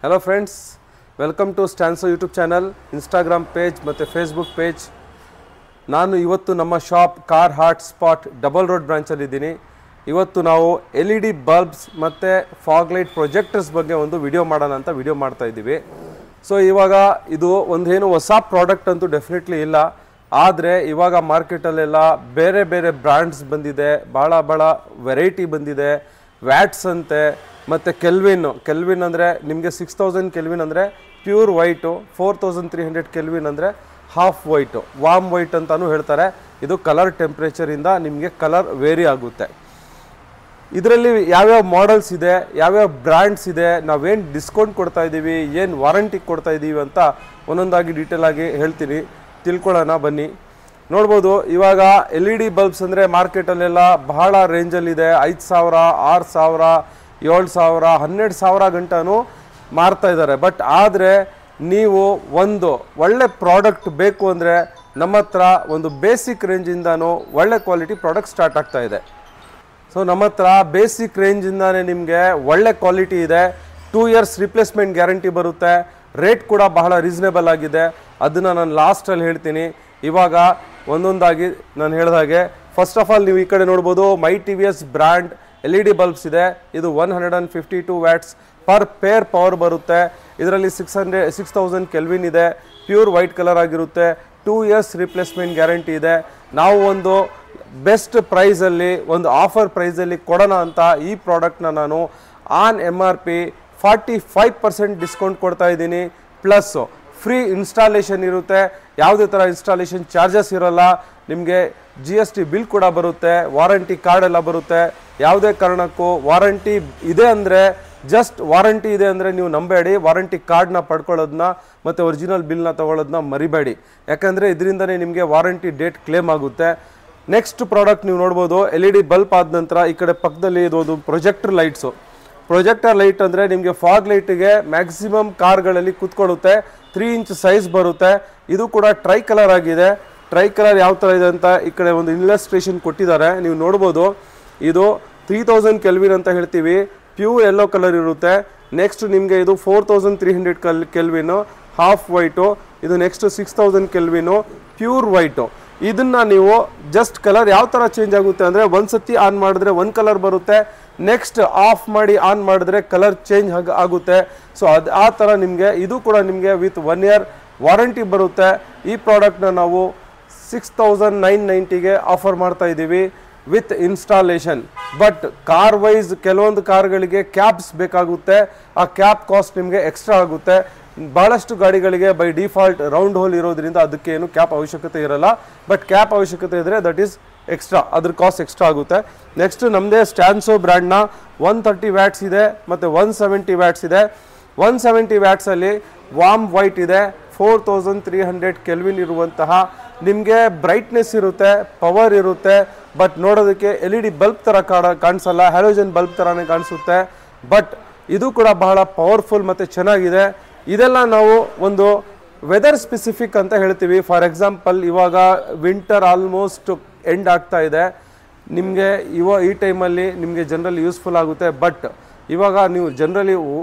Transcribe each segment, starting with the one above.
Hello friends, welcome to Stanso YouTube channel, Instagram page ಮತ್ತು Facebook page. ನಾನು ಇವತ್ತು ನಮ್ಮ shop car hot spot double road ಬ್ರಾಂಚಲ್ಲಿ ಇದ್ದೀನಿ. ಇವತ್ತು ನಾವು LED ಬಲ್ಬ್ಸ್ ಮತ್ತು ಫಾಗ್ ಲೈಟ್ ಪ್ರೊಜೆಕ್ಟರ್ಸ್ ಬಗ್ಗೆ ಒಂದು ವಿಡಿಯೋ ಮಾಡೋಣ ಅಂತ ವಿಡಿಯೋ ಮಾಡ್ತಾ ಇದ್ದೀವಿ. ಸೊ ಇವಾಗ ಇದು ಒಂದೇನು ಹೊಸ ಪ್ರಾಡಕ್ಟ್ ಅಂತೂ ಡೆಫಿನೆಟ್ಲಿ ಇಲ್ಲ, ಆದರೆ ಇವಾಗ ಮಾರ್ಕೆಟಲ್ಲೆಲ್ಲ ಬೇರೆ ಬೇರೆ ಬ್ರ್ಯಾಂಡ್ಸ್ ಬಂದಿದೆ, ಭಾಳ ವೆರೈಟಿ ಬಂದಿದೆ. ವ್ಯಾಟ್ಸ್ ಅಂತೆ ಮತ್ತು ಕೆಲ್ವಿನ್ ಅಂದರೆ ನಿಮಗೆ 6000 ಕೆಲ್ವಿನ್ ಅಂದರೆ ಪ್ಯೂರ್ ವೈಟು, 4300 ಕೆಲ್ವಿನ್ ಅಂದರೆ ಹಾಫ್ ವೈಟು, ವಾರ್ಮ್ ವೈಟ್ ಅಂತಲೂ ಹೇಳ್ತಾರೆ. ಇದು ಕಲರ್ ಟೆಂಪ್ರೇಚರಿಂದ ನಿಮಗೆ ಕಲರ್ ವೇರಿ ಆಗುತ್ತೆ. ಇದರಲ್ಲಿ ಯಾವ್ಯಾವ ಮಾಡೆಲ್ಸ್ ಇದೆ, ಯಾವ್ಯಾವ ಬ್ರ್ಯಾಂಡ್ಸ್ ಇದೆ, ನಾವೇನು ಡಿಸ್ಕೌಂಟ್ ಕೊಡ್ತಾ ಇದ್ದೀವಿ, ಏನು ವಾರಂಟಿ ಕೊಡ್ತಾ ಇದ್ದೀವಿ ಅಂತ ಒಂದೊಂದಾಗಿ ಡೀಟೇಲ್ ಆಗಿ ಹೇಳ್ತೀನಿ, ತಿಳ್ಕೊಳ್ಳೋಣ ಬನ್ನಿ. ನೋಡ್ಬೋದು ಇವಾಗ LED ಬಲ್ಬ್ಸ್ ಅಂದರೆ ಮಾರ್ಕೆಟಲ್ಲೆಲ್ಲ ಬಹಳ ರೇಂಜಲ್ಲಿದೆ. 5000, 6000, 7000, 12000 ಗಂಟನೂ ಮಾರ್ತಾ ಇದ್ದಾರೆ. ಬಟ್ ಆದರೆ ನೀವು ಒಂದು ಒಳ್ಳೆ ಪ್ರಾಡಕ್ಟ್ ಬೇಕು ಅಂದರೆ ನಮ್ಮ ಹತ್ರ ಒಂದು ಬೇಸಿಕ್ ರೇಂಜಿಂದನೂ ಒಳ್ಳೆ ಕ್ವಾಲಿಟಿ ಪ್ರಾಡಕ್ಟ್ ಸ್ಟಾರ್ಟ್ ಆಗ್ತಾ ಇದೆ. ಸೊ ನಮ್ಮ ಹತ್ರ ಬೇಸಿಕ್ ರೇಂಜಿಂದಾನೇ ನಿಮಗೆ ಒಳ್ಳೆ ಕ್ವಾಲಿಟಿ ಇದೆ. 2 years ರಿಪ್ಲೇಸ್ಮೆಂಟ್ ಗ್ಯಾರಂಟಿ ಬರುತ್ತೆ. ರೇಟ್ ಕೂಡ ಬಹಳ ರೀಸನೇಬಲ್ ಆಗಿದೆ, ಅದನ್ನು ನಾನು ಲಾಸ್ಟಲ್ಲಿ ಹೇಳ್ತೀನಿ. ಇವಾಗ ಒಂದೊಂದಾಗಿ ನಾನು ಹೇಳಿದಾಗೆ ಫಸ್ಟ್ ಆಫ್ ಆಲ್ ನೀವು ಈ ಕಡೆ ನೋಡ್ಬೋದು, ಮೈ TVS ಬ್ರ್ಯಾಂಡ್ LED ಬಲ್ಬ್ಸ್ ಇದೆ. ಇದು 152 ವ್ಯಾಟ್ಸ್ ಪರ್ ಪೇರ್ ಪವರ್ ಬರುತ್ತೆ. ಇದರಲ್ಲಿ 6000 ಕೆಲ್ವಿನ್ ಇದೆ, ಪ್ಯೂರ್ ವೈಟ್ ಕಲರ್ ಆಗಿರುತ್ತೆ. 2 years ರಿಪ್ಲೇಸ್ಮೆಂಟ್ ಗ್ಯಾರಂಟಿ ಇದೆ. ನಾವು ಒಂದು ಬೆಸ್ಟ್ ಪ್ರೈಸಲ್ಲಿ, ಒಂದು ಆಫರ್ ಪ್ರೈಸಲ್ಲಿ ಕೊಡೋಣ ಅಂತ ಈ ಪ್ರಾಡಕ್ಟ್ನ ನಾನು ಆನ್ MRP 45% ಡಿಸ್ಕೌಂಟ್ ಕೊಡ್ತಾ ಇದ್ದೀನಿ. ಪ್ಲಸ್ಸು ಫ್ರೀ ಇನ್ಸ್ಟಾಲೇಷನ್ ಇರುತ್ತೆ, ಯಾವುದೇ ಥರ ಇನ್ಸ್ಟಾಲೇಷನ್ ಚಾರ್ಜಸ್ ಇರೋಲ್ಲ. ನಿಮಗೆ GST ಬಿಲ್ ಕೂಡ ಬರುತ್ತೆ, ವಾರಂಟಿ ಕಾರ್ಡ್ ಎಲ್ಲ ಬರುತ್ತೆ. ಯಾವುದೇ ಕಾರಣಕ್ಕೂ ವಾರಂಟಿ ಇದೆ ಅಂದರೆ, ಜಸ್ಟ್ ವಾರಂಟಿ ಇದೆ ಅಂದರೆ ನೀವು ನಂಬೇಡಿ. ವಾರಂಟಿ ಕಾರ್ಡ್ನ ಪಡ್ಕೊಳ್ಳೋದನ್ನ ಮತ್ತು ಒರಿಜಿನಲ್ ಬಿಲ್ನ ತೊಗೊಳ್ಳೋದನ್ನ ಮರಿಬೇಡಿ, ಯಾಕಂದರೆ ಇದರಿಂದನೇ ನಿಮಗೆ ವಾರಂಟಿ ಡೇಟ್ ಕ್ಲೇಮ್ ಆಗುತ್ತೆ. ನೆಕ್ಸ್ಟ್ ಪ್ರಾಡಕ್ಟ್ ನೀವು ನೋಡ್ಬೋದು, LED ಬಲ್ಬ್ ಆದ ನಂತರ ಈ ಕಡೆ ಪಕ್ಕದಲ್ಲಿ ಇದೊಂದು ಪ್ರೊಜೆಕ್ಟರ್ ಲೈಟ್ಸು. ಪ್ರೊಜೆಕ್ಟರ್ ಲೈಟ್ ಅಂದರೆ ನಿಮಗೆ ಫಾಗ್ ಲೈಟಿಗೆ ಮ್ಯಾಕ್ಸಿಮಮ್ ಕಾರ್ಗಳಲ್ಲಿ ಕೂತ್ಕೊಳ್ಳುತ್ತೆ. 3 ಇಂಚ್ ಸೈಜ್ ಬರುತ್ತೆ. ಇದು ಕೂಡ ಟ್ರೈ ಕಲರ್ ಆಗಿದೆ. ಟ್ರೈ ಕಲರ್ ಯಾವ ಥರ ಇದೆ ಅಂತ ಈ ಕಡೆ ಒಂದು ಇಲ್ಲಸ್ಟ್ರೇಷನ್ ಕೊಟ್ಟಿದ್ದಾರೆ, ನೀವು ನೋಡ್ಬೋದು. ಇದು 3000 ಕೆಲ್ವಿನ್ ಅಂತ ಹೇಳ್ತೀವಿ, ಪ್ಯೂರ್ ಯೆಲ್ಲೋ ಕಲರ್ ಇರುತ್ತೆ. ನೆಕ್ಸ್ಟ್ ನಿಮಗೆ ಇದು 4300 ಕೆಲ್ವಿನು ಹಾಫ್ ವೈಟು. ಇದು ನೆಕ್ಸ್ಟ್ 6000 ಕೆಲ್ವಿನು ಪ್ಯೂರ್ ವೈಟು. ಇದನ್ನು ನೀವು ಜಸ್ಟ್ ಕಲರ್ ಯಾವ ಥರ ಚೇಂಜ್ ಆಗುತ್ತೆ ಅಂದರೆ, ಒಂದು ಸತಿ ಆನ್ ಮಾಡಿದ್ರೆ ಒಂದು ಕಲರ್ ಬರುತ್ತೆ, ನೆಕ್ಸ್ಟ್ ಆಫ್ ಮಾಡಿ ಆನ್ ಮಾಡಿದ್ರೆ ಕಲರ್ ಚೇಂಜ್ ಆಗುತ್ತೆ. ಸೊ ಆ ಥರ ನಿಮಗೆ ಇದು ಕೂಡ ನಿಮಗೆ ವಿತ್ 1 year ವಾರಂಟಿ ಬರುತ್ತೆ. ಈ ಪ್ರಾಡಕ್ಟ್ನ ನಾವು 6990ಗೆ ಆಫರ್ ಮಾಡ್ತಾ ಇದ್ದೀವಿ with installation. But car wise ಕೆಲವೊಂದು ಕಾರ್ಗಳಿಗೆ ಕ್ಯಾಪ್ಸ್ ಬೇಕಾಗುತ್ತೆ, ಆ ಕ್ಯಾಪ್ ಕಾಸ್ಟ್ ನಿಮಗೆ ಎಕ್ಸ್ಟ್ರಾ ಆಗುತ್ತೆ. ಭಾಳಷ್ಟು ಗಾಡಿಗಳಿಗೆ ಬೈ ಡಿಫಾಲ್ಟ್ ರೌಂಡ್ ಹೋಲ್ ಇರೋದ್ರಿಂದ ಅದಕ್ಕೆ ಏನು ಕ್ಯಾಪ್ ಅವಶ್ಯಕತೆ ಇರಲ್ಲ. ಬಟ್ ಕ್ಯಾಪ್ ಅವಶ್ಯಕತೆ ಇದ್ದರೆ ದಟ್ ಈಸ್ ಎಕ್ಸ್ಟ್ರಾ, ಅದ್ರ ಕಾಸ್ಟ್ ಎಕ್ಸ್ಟ್ರಾ ಆಗುತ್ತೆ. ನೆಕ್ಸ್ಟ್ ನಮ್ಮದೇ ಸ್ಟ್ಯಾನ್ಸೋ ಬ್ರ್ಯಾಂಡ್ನ 130 ವ್ಯಾಟ್ಸ್ ಇದೆ ಮತ್ತು 170 ವ್ಯಾಟ್ಸ್ ಇದೆ. 170 ವ್ಯಾಟ್ಸಲ್ಲಿ ವಾರ್ಮ್ ವೈಟ್ ಇದೆ, 4300 ಕೆಲ್ವಿನ್ ಇರುವಂತಹ ನಿಮಗೆ ಬ್ರೈಟ್ನೆಸ್ ಇರುತ್ತೆ, ಪವರ್ ಇರುತ್ತೆ. ಬಟ್ ನೋಡೋದಕ್ಕೆ LED ಬಲ್ಬ್ ಥರ ಕಾಣಿಸಲ್ಲ, ಹ್ಯಾಲೋಜನ್ ಬಲ್ಬ್ ಥರನೇ ಕಾಣಿಸುತ್ತೆ. ಬಟ್ ಇದು ಕೂಡ ಬಹಳ ಪವರ್ಫುಲ್ ಮತ್ತು ಚೆನ್ನಾಗಿದೆ. ಇದೆಲ್ಲ ನಾವು ಒಂದು ವೆದರ್ ಸ್ಪೆಸಿಫಿಕ್ ಅಂತ ಹೇಳ್ತೀವಿ. ಫಾರ್ ಎಕ್ಸಾಂಪಲ್ ಇವಾಗ ವಿಂಟರ್ ಆಲ್ಮೋಸ್ಟ್ ಎಂಡ್ ಆಗ್ತಾ ಇದೆ, ನಿಮಗೆ ಈ ಟೈಮಲ್ಲಿ ನಿಮಗೆ ಜನರಲಿ ಯೂಸ್ಫುಲ್ ಆಗುತ್ತೆ. ಬಟ್ ಇವಾಗ ನೀವು ಜನರಲಿ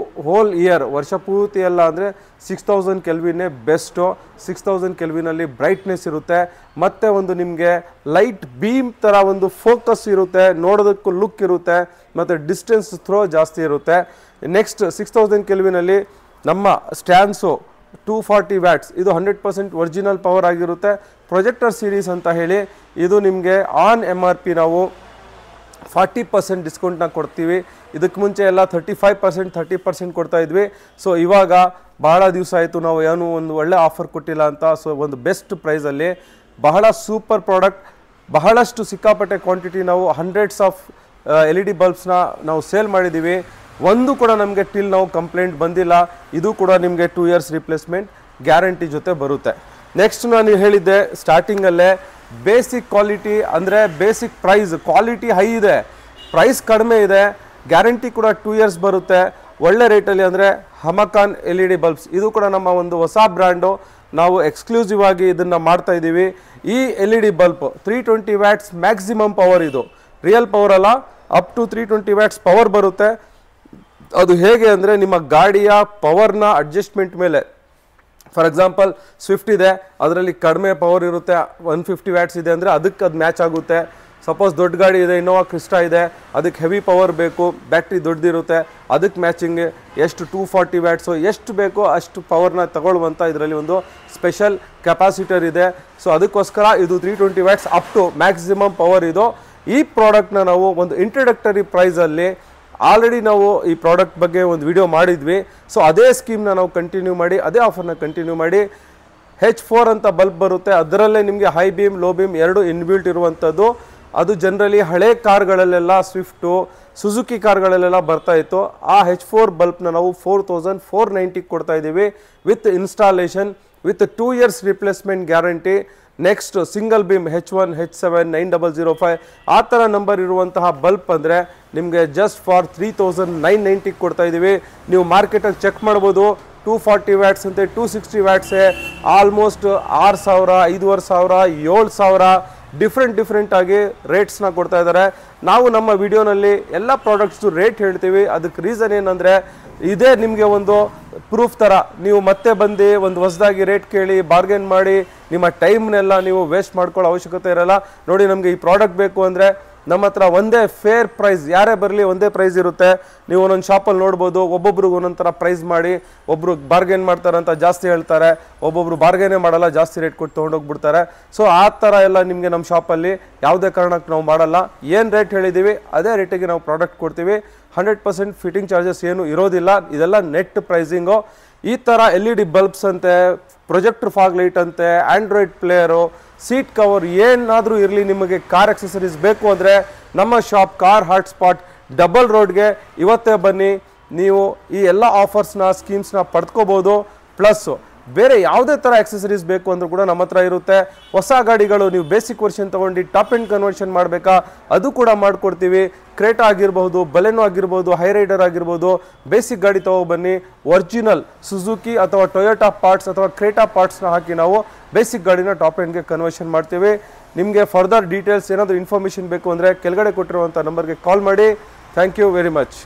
ಹೋಲ್ ಇಯರ್ ವರ್ಷ ಪೂರ್ತಿ ಎಲ್ಲ ಅಂದರೆ 6000 ಕೆಲ್ವಿನ್ನೇ ಬೆಸ್ಟು. 6000 ಕೆಲ್ವಿನಲ್ಲಿ ಬ್ರೈಟ್ನೆಸ್ ಇರುತ್ತೆ, ಮತ್ತು ಒಂದು ನಿಮಗೆ ಲೈಟ್ ಬೀಮ್ ಥರ ಒಂದು ಫೋಕಸ್ ಇರುತ್ತೆ, ನೋಡೋದಕ್ಕೂ ಲುಕ್ ಇರುತ್ತೆ, ಮತ್ತು ಡಿಸ್ಟೆನ್ಸ್ ಥ್ರೋ ಜಾಸ್ತಿ ಇರುತ್ತೆ. ನೆಕ್ಸ್ಟ್ 6000 ಕೆಲ್ವಿನಲ್ಲಿ ನಮ್ಮ ಸ್ಟ್ಯಾನ್ಸೋ 240 ವ್ಯಾಟ್ಸ್, ಇದು 100% ಒರಿಜಿನಲ್ ಪವರ್ ಆಗಿರುತ್ತೆ. ಪ್ರೊಜೆಕ್ಟರ್ ಸೀರೀಸ್ ಅಂತ ಹೇಳಿ ಇದು ನಿಮಗೆ ಆನ್ MRP ನಾವು 40% ಡಿಸ್ಕೌಂಟ್ನ ಕೊಡ್ತೀವಿ. ಇದಕ್ಕೆ ಮುಂಚೆ ಎಲ್ಲ 35%, 30% ಕೊಡ್ತಾ ಇದ್ವಿ. ಸೊ ಇವಾಗ ಬಹಳ ದಿವಸ ಆಯಿತು ನಾವು ಏನೂ ಒಂದು ಒಳ್ಳೆ ಆಫರ್ ಕೊಟ್ಟಿಲ್ಲ ಅಂತ. ಸೊ ಒಂದು ಬೆಸ್ಟ್ ಪ್ರೈಸಲ್ಲಿ ಬಹಳ ಸೂಪರ್ ಪ್ರಾಡಕ್ಟ್, ಬಹಳಷ್ಟು ಸಿಕ್ಕಾಪಟ್ಟೆ ಕ್ವಾಂಟಿಟಿ ನಾವು ಹಂಡ್ರೆಡ್ಸ್ ಆಫ್ LED ಬಲ್ಬ್ಸ್ನ ನಾವು ಸೇಲ್ ಮಾಡಿದ್ದೀವಿ. ಒಂದು ಕೂಡ ನಮಗೆ ಟಿಲ್ ನಾವು ಕಂಪ್ಲೇಂಟ್ ಬಂದಿಲ್ಲ. ಇದು ಕೂಡ ನಿಮಗೆ 2 years ರಿಪ್ಲೇಸ್ಮೆಂಟ್ ಗ್ಯಾರಂಟಿ ಜೊತೆ ಬರುತ್ತೆ. ನೆಕ್ಸ್ಟ್ ನಾನು ಹೇಳಿದ್ದೆ ಸ್ಟಾರ್ಟಿಂಗಲ್ಲೇ, ಬೇಸಿಕ್ ಕ್ವಾಲಿಟಿ ಅಂದರೆ ಬೇಸಿಕ್ ಪ್ರೈಸ್, ಕ್ವಾಲಿಟಿ ಹೈ ಇದೆ, ಪ್ರೈಸ್ ಕಡಿಮೆ ಇದೆ, ಗ್ಯಾರಂಟಿ ಕೂಡ 2 years ಬರುತ್ತೆ ಒಳ್ಳೆ ರೇಟಲ್ಲಿ. ಅಂದರೆ ಹಮಕಾನ್ LED ಬಲ್ಬ್ಸ್, ಇದು ಕೂಡ ನಮ್ಮ ಒಂದು ಹೊಸ ಬ್ರ್ಯಾಂಡು, ನಾವು ಎಕ್ಸ್ಕ್ಲೂಸಿವ್ ಆಗಿ ಇದನ್ನು ಮಾಡ್ತಾ ಇದ್ದೀವಿ. ಈ LED bulb 320 watts maximum power, ಇದು ರಿಯಲ್ ಪವರ್ ಅಲ್ಲ, ಅಪ್ ಟು 320 ವ್ಯಾಟ್ಸ್ ಪವರ್ ಬರುತ್ತೆ. ಅದು ಹೇಗೆ ಅಂದರೆ ನಿಮ್ಮ ಗಾಡಿಯ ಪವರ್ನ ಅಡ್ಜಸ್ಟ್ಮೆಂಟ್ ಮೇಲೆ. ಫಾರ್ ಎಕ್ಸಾಂಪಲ್ ಸ್ವಿಫ್ಟ್ ಇದೆ, ಅದರಲ್ಲಿ ಕಡಿಮೆ ಪವರ್ ಇರುತ್ತೆ, 150 ವ್ಯಾಟ್ಸ್ ಇದೆ ಅಂದರೆ ಅದಕ್ಕೆ ಅದು ಮ್ಯಾಚ್ ಆಗುತ್ತೆ. ಸಪೋಸ್ ದೊಡ್ಡ ಗಾಡಿ ಇದೆ, ಇನ್ನೋವಾ ಕ್ರಿಸ್ಟಾ ಇದೆ, ಅದಕ್ಕೆ ಹೆವಿ ಪವರ್ ಬೇಕು, ಬ್ಯಾಟ್ರಿ ದೊಡ್ಡದಿರುತ್ತೆ, ಅದಕ್ಕೆ ಮ್ಯಾಚಿಂಗ್ ಎಷ್ಟು 240 ವ್ಯಾಟ್ಸು ಎಷ್ಟು ಬೇಕೋ ಅಷ್ಟು ಪವರ್ನ ತಗೊಳ್ಳುವಂಥ ಇದರಲ್ಲಿ ಒಂದು ಸ್ಪೆಷಲ್ ಕೆಪಾಸಿಟರ್ ಇದೆ. ಸೊ ಅದಕ್ಕೋಸ್ಕರ ಇದು 320 watts up to maximum power ಇದು. ಈ ಪ್ರಾಡಕ್ಟ್ನ ನಾವು ಒಂದು ಇಂಟ್ರಡಕ್ಟರಿ ಪ್ರೈಸಲ್ಲಿ ಆಲ್ರೆಡಿ ನಾವು ಈ ಪ್ರಾಡಕ್ಟ್ ಬಗ್ಗೆ ಒಂದು ವಿಡಿಯೋ ಮಾಡಿದ್ವಿ. ಸೊ ಅದೇ ಸ್ಕೀಮ್ನ ನಾವು ಕಂಟಿನ್ಯೂ ಮಾಡಿ, ಅದೇ ಆಫರ್ನ ಕಂಟಿನ್ಯೂ ಮಾಡಿ. H4 ಅಂತ ಬಲ್ಬ್ ಬರುತ್ತೆ, ಅದರಲ್ಲೇ ನಿಮಗೆ ಹೈ ಬೀಮ್ ಲೋ ಬೀಮ್ ಎರಡು ಇನ್ಬಿಲ್ಟ್ ಇರುವಂಥದ್ದು. ಅದು ಜನರಲಿ ಹಳೆ ಕಾರ್ಗಳಲ್ಲೆಲ್ಲ ಸ್ವಿಫ್ಟು ಸುಜುಕಿ ಕಾರ್ಗಳಲ್ಲೆಲ್ಲ ಬರ್ತಾ ಇತ್ತು. ಆ H4 ಬಲ್ಬ್ನ ನಾವು 4490 ಕೊಡ್ತಾ ಇದ್ದೀವಿ with installation, with 2 years replacement guarantee. Next single beam H1 H7 9005 ಆ ಥರ ನಂಬರ್ ಇರುವಂತಹ ಬಲ್ಬ್ ಅಂದರೆ ನಿಮಗೆ ಜಸ್ಟ್ ಫಾರ್ 3990 ಕೊಡ್ತಾ ಇದ್ದೀವಿ. ನೀವು ಮಾರ್ಕೆಟಲ್ಲಿ ಚೆಕ್ ಮಾಡ್ಬೋದು, 240 ವ್ಯಾಟ್ಸ್ ಅಂತೆ 260 ವ್ಯಾಟ್ಸೇ ಆಲ್ಮೋಸ್ಟ್ 6000 5500 7000 ಡಿಫ್ರೆಂಟ್ ಆಗಿ ರೇಟ್ಸ್ನ ಕೊಡ್ತಾ ಇದ್ದಾರೆ. ನಾವು ನಮ್ಮ ವಿಡಿಯೋನಲ್ಲಿ ಎಲ್ಲ ಪ್ರಾಡಕ್ಟ್ಸು ರೇಟ್ ಹೇಳ್ತೀವಿ. ಅದಕ್ಕೆ ರೀಸನ್ ಏನಂದರೆ ಇದೇ ನಿಮಗೆ ಒಂದು ಪ್ರೂಫ್ ಥರ. ನೀವು ಮತ್ತೆ ಬಂದು ಒಂದು ಹೊಸದಾಗಿ ರೇಟ್ ಕೇಳಿ ಬಾರ್ಗೇನ್ ಮಾಡಿ ನಿಮ್ಮ ಟೈಮ್ನೆಲ್ಲ ನೀವು ವೇಸ್ಟ್ ಮಾಡ್ಕೊಳ್ಳೋ ಅವಶ್ಯಕತೆ ಇರಲ್ಲ. ನೋಡಿ, ನಮಗೆ ಈ ಪ್ರಾಡಕ್ಟ್ ಬೇಕು ಅಂದರೆ ನಮ್ಮ ಹತ್ರ ಒಂದೇ ಫೇರ್ ಪ್ರೈಸ್, ಯಾರೇ ಬರಲಿ ಒಂದೇ ಪ್ರೈಸ್ ಇರುತ್ತೆ. ನೀವು ಒಂದೊಂದು ಶಾಪಲ್ಲಿ ನೋಡ್ಬೋದು, ಒಬ್ಬೊಬ್ರಿಗೆ ಒಂದೊಂದು ಥರ ಪ್ರೈಸ್ ಮಾಡಿ, ಒಬ್ಬರು ಬಾರ್ಗೇನ್ ಮಾಡ್ತಾರೆ ಅಂತ ಜಾಸ್ತಿ ಹೇಳ್ತಾರೆ, ಒಬ್ಬೊಬ್ರು ಬಾರ್ಗೇನೇ ಮಾಡಲ್ಲ, ಜಾಸ್ತಿ ರೇಟ್ ಕೊಟ್ಟು ತೊಗೊಂಡೋಗ್ಬಿಡ್ತಾರೆ. ಸೊ ಆ ಥರ ಎಲ್ಲ ನಿಮಗೆ ನಮ್ಮ ಶಾಪಲ್ಲಿ ಯಾವುದೇ ಕಾರಣಕ್ಕೆ ನಾವು ಮಾಡಲ್ಲ. ಏನು ರೇಟ್ ಹೇಳಿದ್ದೀವಿ ಅದೇ ರೇಟಿಗೆ ನಾವು ಪ್ರಾಡಕ್ಟ್ ಕೊಡ್ತೀವಿ. 100% ಫಿಟ್ಟಿಂಗ್ ಚಾರ್ಜಸ್ ಏನು ಇರೋದಿಲ್ಲ. ಇದೆಲ್ಲ ನೆಟ್ ಪ್ರೈಸಿಂಗು. ಈ ಥರ LED ಬಲ್ಬ್ಸ್ ಅಂತೆ, ಪ್ರೊಜೆಕ್ಟರ್ ಫಾಗ್ ಲೈಟ್ ಅಂತೆ, ಆಂಡ್ರಾಯ್ಡ್ ಪ್ಲೇಯರು, ಸೀಟ್ ಕವರ್ ಏನಾದರೂ ಇರಲಿ, ನಿಮಗೆ ಕಾರ್ ಆಕ್ಸೆಸರೀಸ್ ಬೇಕು ಅಂದರೆ ನಮ್ಮ shop car hot spot double ರೋಡ್ಗೆ ಇವತ್ತೇ ಬನ್ನಿ. ನೀವು ಈ ಎಲ್ಲ ಆಫರ್ಸ್ನ ಸ್ಕೀಮ್ಸ್ನ ಪಡ್ಕೋಬೋದು. ಪ್ಲಸ್ ಬೇರೆ ಯಾವುದೇ ಥರ ಆಕ್ಸೆಸರೀಸ್ ಬೇಕು ಅಂದರೂ ಕೂಡ ನಮ್ಮ ಹತ್ರ ಇರುತ್ತೆ. ಹೊಸ ಗಾಡಿಗಳು ನೀವು ಬೇಸಿಕ್ ವರ್ಷನ್ ತೊಗೊಂಡು ಟಾಪ್ ಎಂಡ್ ಕನ್ವರ್ಷನ್ ಮಾಡಬೇಕಾ, ಅದು ಕೂಡ ಮಾಡಿಕೊಡ್ತೀವಿ. ಕ್ರೇಟಾ ಆಗಿರ್ಬೋದು, ಬಲೆನೋ ಆಗಿರ್ಬೋದು, ಹೈರೈಡರ್ ಆಗಿರ್ಬೋದು, ಬೇಸಿಕ್ ಗಾಡಿ ತೊಗೊಬನ್ನಿ. ಒರಿಜಿನಲ್ ಸುಜುಕಿ ಅಥವಾ ಟೊಯೋಟಾ ಪಾರ್ಟ್ಸ್ ಅಥವಾ ಕ್ರೇಟಾ ಪಾರ್ಟ್ಸ್ನ ಹಾಕಿ ನಾವು ಬೇಸಿಕ್ ಗಾಡಿನ ಟಾಪ್ ಎಂಡ್ಗೆ ಕನ್ವರ್ಷನ್ ಮಾಡ್ತೀವಿ. ನಿಮಗೆ ಫರ್ದರ್ ಡೀಟೇಲ್ಸ್ ಏನಾದರೂ ಇನ್ಫಾರ್ಮೇಷನ್ ಬೇಕು ಅಂದರೆ ಕೆಳಗಡೆ ಕೊಟ್ಟಿರುವಂಥ ನಂಬರ್ಗೆ ಕಾಲ್ ಮಾಡಿ. Thank you very much.